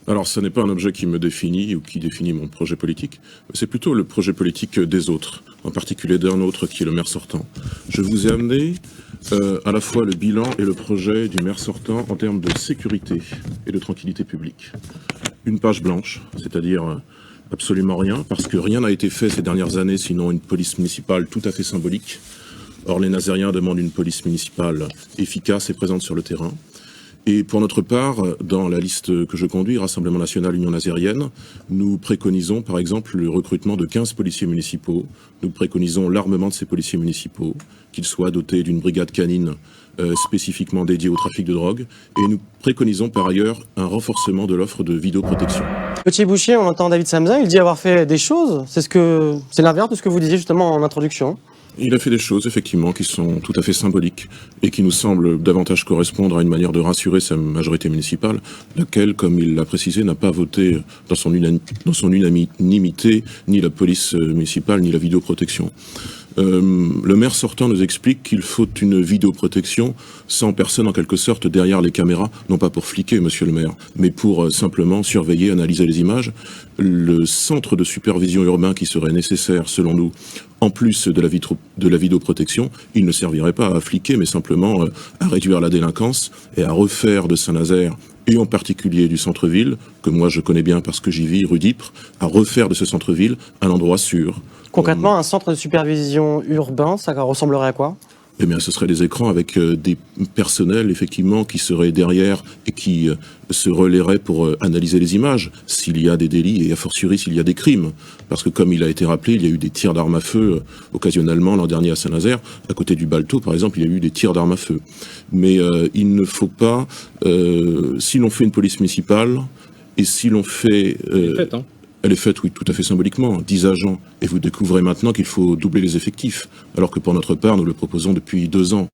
Alors, ce n'est pas un objet qui me définit ou qui définit mon projet politique, c'est plutôt le projet politique des autres, en particulier d'un autre qui est le maire sortant. Je vous ai amené à la fois le bilan et le projet du maire sortant en termes de sécurité et de tranquillité publique. Une page blanche, c'est-à-dire absolument rien, parce que rien n'a été fait ces dernières années, sinon une police municipale tout à fait symbolique. Or, les Nazériens demandent une police municipale efficace et présente sur le terrain. Et pour notre part, dans la liste que je conduis, Rassemblement National Union Nazérienne, nous préconisons par exemple le recrutement de 15 policiers municipaux. Nous préconisons l'armement de ces policiers municipaux, qu'ils soient dotés d'une brigade canine spécifiquement dédiée au trafic de drogue. Et nous préconisons par ailleurs un renforcement de l'offre de vidéoprotection. Petit Bouchier, on entend David Samsa, il dit avoir fait des choses. C'est l'inverse de ce que vous disiez justement en introduction. Il a fait des choses, effectivement, qui sont tout à fait symboliques et qui nous semblent davantage correspondre à une manière de rassurer sa majorité municipale, laquelle, comme il l'a précisé, n'a pas voté dans son unanimité ni la police municipale ni la vidéoprotection. Le maire sortant nous explique qu'il faut une vidéoprotection sans personne en quelque sorte derrière les caméras, non pas pour fliquer monsieur le maire, mais pour simplement surveiller, analyser les images. Le centre de supervision urbain qui serait nécessaire selon nous, en plus de la vidéoprotection, il ne servirait pas à fliquer mais simplement à réduire la délinquance et à refaire de Saint-Nazaire et en particulier du centre-ville, que moi je connais bien parce que j'y vis, rue d'Ypres, à refaire de ce centre-ville un endroit sûr. Concrètement, un centre de supervision urbain, ça ressemblerait à quoi ? Eh bien, ce seraient des écrans avec des personnels, effectivement, qui seraient derrière et qui se relaieraient pour analyser les images, s'il y a des délits et a fortiori s'il y a des crimes. Parce que, comme il a été rappelé, il y a eu des tirs d'armes à feu occasionnellement l'an dernier à Saint-Nazaire. À côté du Balto, par exemple, il y a eu des tirs d'armes à feu. Mais il ne faut pas, si l'on fait une police municipale et si l'on fait... Elle est faite, oui, tout à fait symboliquement, 10 agents. Et vous découvrez maintenant qu'il faut doubler les effectifs, alors que pour notre part, nous le proposons depuis 2 ans.